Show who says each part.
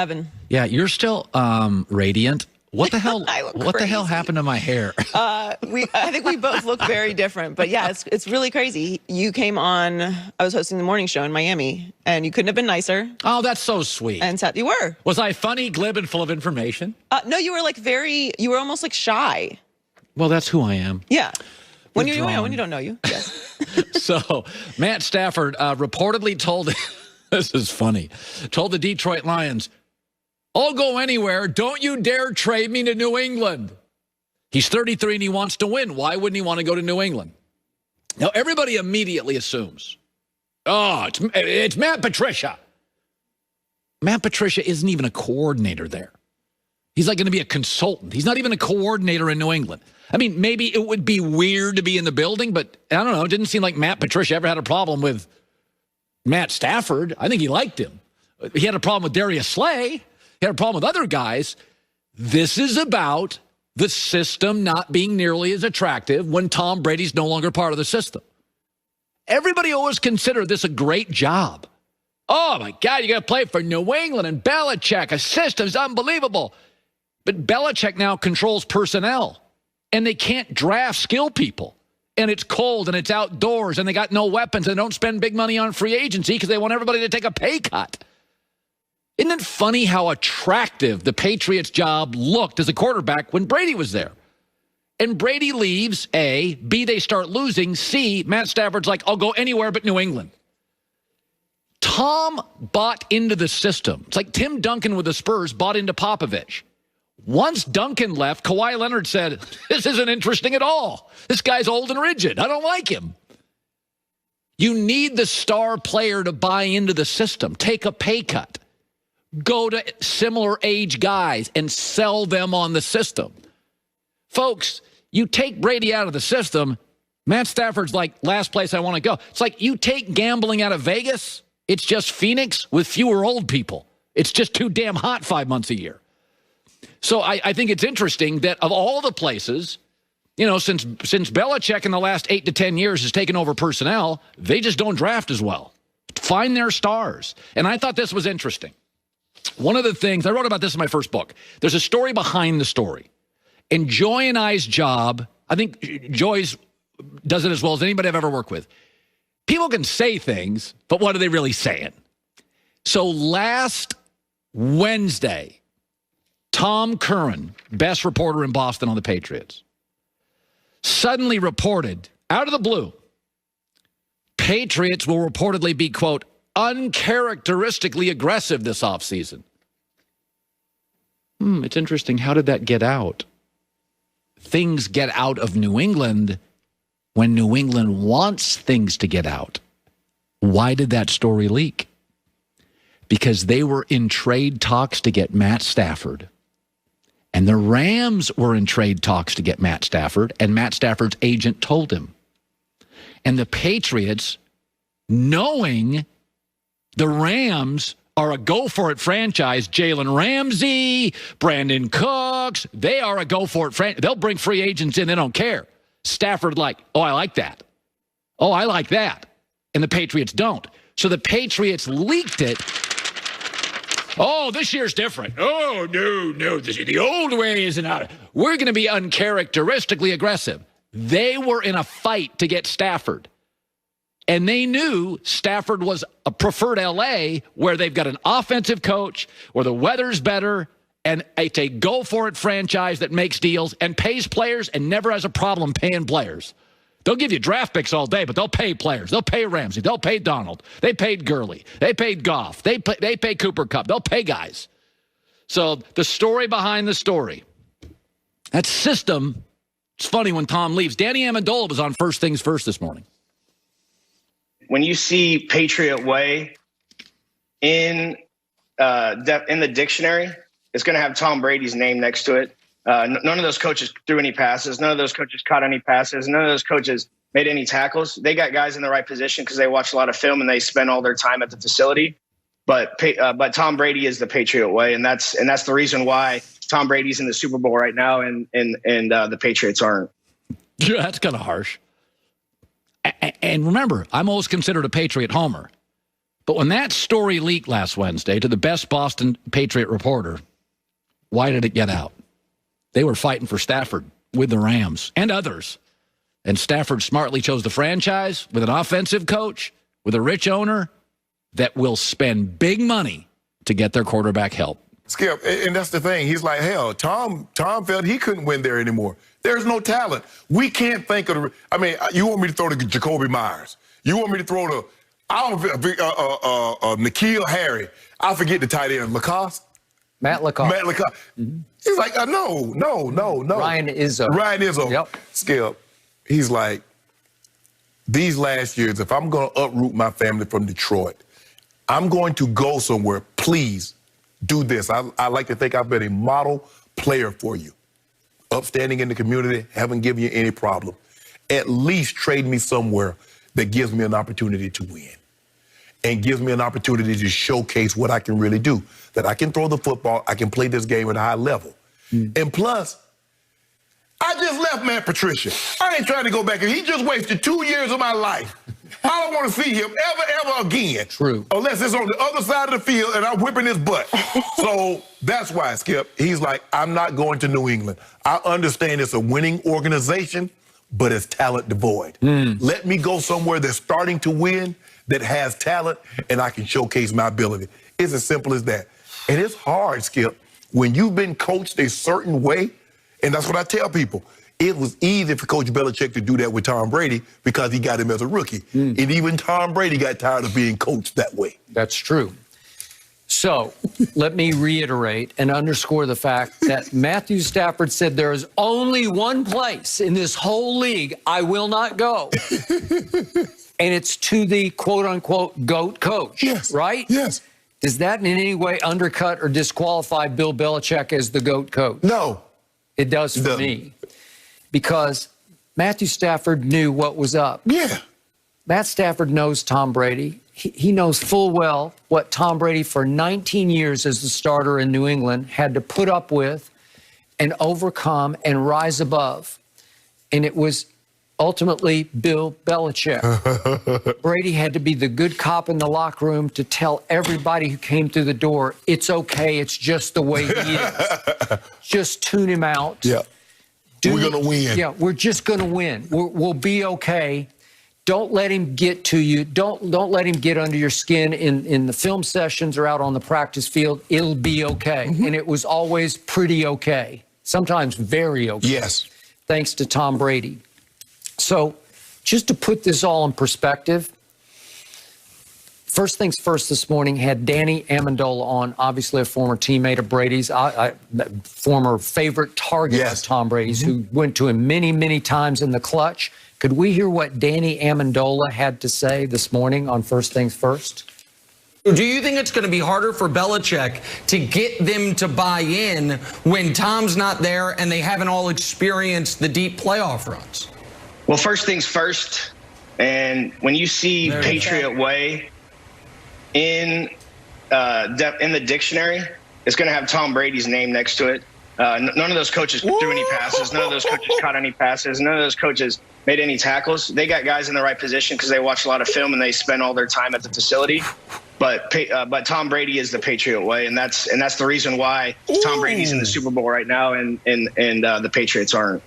Speaker 1: Evan.
Speaker 2: Yeah, you're still radiant. What the hell? What the hell
Speaker 1: crazy.
Speaker 2: happened to my hair?
Speaker 1: I think we both look very different, but yeah, it's really crazy. You came on. I was hosting the morning show in Miami, and you couldn't have been nicer.
Speaker 2: Oh, that's so sweet.
Speaker 1: And you were.
Speaker 2: Was I funny, glib, and full of information?
Speaker 1: No, you were like you were almost like shy.
Speaker 2: Well, that's who I am.
Speaker 1: Yeah. When you
Speaker 2: Withdrawn.
Speaker 1: don't know you. Yes.
Speaker 2: So Matt Stafford reportedly told, this is funny, told the Detroit Lions, "I'll go anywhere. Don't you dare trade me to New England." He's 33 and he wants to win. Why wouldn't he want to go to New England? Now, everybody immediately assumes, oh, it's Matt Patricia. Matt Patricia isn't even a coordinator there. He's like going to be a consultant. He's not even a coordinator in New England. I mean, maybe it would be weird to be in the building, but I don't know. It didn't seem like Matt Patricia ever had a problem with Matt Stafford. I think he liked him. He had a problem with Darius Slay. He had a problem with other guys. This is about the system not being nearly as attractive when Tom Brady's no longer part of the system. Everybody always considered this a great job. Oh, my God, you got to play for New England and Belichick. A system's unbelievable. But Belichick now controls personnel, and they can't draft skill people. And it's cold, and it's outdoors, and they got no weapons, and they don't spend big money on free agency because they want everybody to take a pay cut. Isn't it funny how attractive the Patriots job looked as a quarterback when Brady was there? And Brady leaves, A. B, they start losing. C, Matt Stafford's like, I'll go anywhere but New England. Tom bought into the system. It's like Tim Duncan with the Spurs bought into Popovich. Once Duncan left, Kawhi Leonard said, this isn't interesting at all. This guy's old and rigid. I don't like him. You need the star player to buy into the system. Take a pay cut. Go to similar age guys and sell them on the system. Folks, you take Brady out of the system, Matt Stafford's like, last place I want to go. It's like you take gambling out of Vegas, it's just Phoenix with fewer old people. It's just too damn hot 5 months a year. So I think it's interesting that of all the places, you know, since Belichick in the last 8 to 10 years has taken over personnel, they just don't draft as well. Find their stars. And I thought this was interesting. One of the things, I wrote about this in my first book. There's a story behind the story. And Joy and I's job, I think Joy's does it as well as anybody I've ever worked with. People can say things, but what are they really saying? So last Wednesday, Tom Curran, best reporter in Boston on the Patriots, suddenly reported, out of the blue, Patriots will reportedly be, quote, uncharacteristically aggressive this offseason. It's interesting. How did that get out? Things get out of New England when New England wants things to get out. Why did that story leak? Because they were in trade talks to get Matt Stafford. And the Rams were in trade talks to get Matt Stafford, and Matt Stafford's agent told him. And the Patriots, knowing the Rams are a go-for-it franchise, Jalen Ramsey, Brandon Cooks, they are a go-for-it franchise. They'll bring free agents in, they don't care. Stafford like, oh, I like that. Oh, I like that. And the Patriots don't. So the Patriots leaked it. Oh, this year's different. Oh, no, the old way isn't out. We're going to be uncharacteristically aggressive. They were in a fight to get Stafford. And they knew Stafford was a preferred L.A. where they've got an offensive coach, where the weather's better, and it's a go-for-it franchise that makes deals and pays players and never has a problem paying players. They'll give you draft picks all day, but they'll pay players. They'll pay Ramsey. They'll pay Donald. They paid Gurley. They paid Goff. They pay Cooper Kupp. They'll pay guys. So the story behind the story. That system, it's funny when Tom leaves. Danny Amendola was on First Things First this morning.
Speaker 3: When you see Patriot Way in the dictionary, it's going to have Tom Brady's name next to it. None of those coaches threw any passes. None of those coaches caught any passes. None of those coaches made any tackles. They got guys in the right position because they watch a lot of film and they spend all their time at the facility. But Tom Brady is the Patriot Way, and that's the reason why Tom Brady's in the Super Bowl right now, and the Patriots aren't.
Speaker 2: Yeah, that's kind of harsh. And remember, I'm always considered a Patriot homer. But when that story leaked last Wednesday to the best Boston Patriot reporter, why did it get out? They were fighting for Stafford with the Rams and others. And Stafford smartly chose the franchise with an offensive coach, with a rich owner that will spend big money to get their quarterback help.
Speaker 4: Skip, and that's the thing. He's like, hell, Tom felt he couldn't win there anymore. There's no talent. We can't think of the. I mean, you want me to throw to Jacoby Myers. You want me to throw to, N'Keal Harry. I forget the tight end, Lacoste?
Speaker 5: Matt Lacoste.
Speaker 4: Mm-hmm. He's like, no.
Speaker 5: Ryan Izzo.
Speaker 4: Yep. Skip, he's like, these last years, if I'm going to uproot my family from Detroit, I'm going to go somewhere. Please do this. I like to think I've been a model player for you. Upstanding in the community, haven't given you any problem. At least trade me somewhere that gives me an opportunity to win and gives me an opportunity to showcase what I can really do, that I can throw the football, I can play this game at a high level. And plus, I just left Matt Patricia. I ain't trying to go back. He just wasted 2 years of my life. I don't want to see him ever again.
Speaker 2: True.
Speaker 4: Unless it's on the other side of the field and I'm whipping his butt. So that's why, Skip, he's like, I'm not going to New England. I understand it's a winning organization, but it's talent devoid. Let me go somewhere that's starting to win, that has talent, and I can showcase my ability. It's as simple as that. And it's hard, Skip, when you've been coached a certain way, and that's what I tell people. It was easy for Coach Belichick to do that with Tom Brady because he got him as a rookie. And even Tom Brady got tired of being coached that way.
Speaker 5: That's true. So let me reiterate and underscore the fact that Matthew Stafford said there is only one place in this whole league I will not go. And it's to the quote-unquote GOAT coach,
Speaker 4: Yes.
Speaker 5: right?
Speaker 4: Yes.
Speaker 5: Does that in any way undercut or disqualify Bill Belichick as the GOAT coach?
Speaker 4: No.
Speaker 5: It does for me. Because Matthew Stafford knew what was up.
Speaker 4: Yeah.
Speaker 5: Matt Stafford knows Tom Brady. He knows full well what Tom Brady for 19 years as the starter in New England had to put up with and overcome and rise above. And it was ultimately Bill Belichick. Brady had to be the good cop in the locker room to tell everybody who came through the door, it's okay, it's just the way he is. Just tune him out.
Speaker 4: Yeah. We're going to win.
Speaker 5: Yeah, we're just going to win. We'll be okay. Don't let him get to you. Don't let him get under your skin in the film sessions or out on the practice field. It'll be okay. And it was always pretty okay. Sometimes very okay.
Speaker 4: Yes.
Speaker 5: Thanks to Tom Brady. So just to put this all in perspective, first things first this morning, had Danny Amendola on, obviously a former teammate of Brady's, former favorite target of Tom Brady's, who went to him many, many times in the clutch. Could we hear what Danny Amendola had to say this morning on First Things First?
Speaker 6: Do you think it's going to be harder for Belichick to get them to buy in when Tom's not there and they haven't all experienced the deep playoff runs?
Speaker 3: Well, first things first, and when you see Patriot Way in the dictionary, it's going to have Tom Brady's name next to it. None of those coaches threw any passes. None of those coaches caught any passes. None of those coaches made any tackles. They got guys in the right position because they watch a lot of film and they spend all their time at the facility. But Tom Brady is the Patriot Way, and that's the reason why Tom Brady's in the Super Bowl right now, and the Patriots aren't.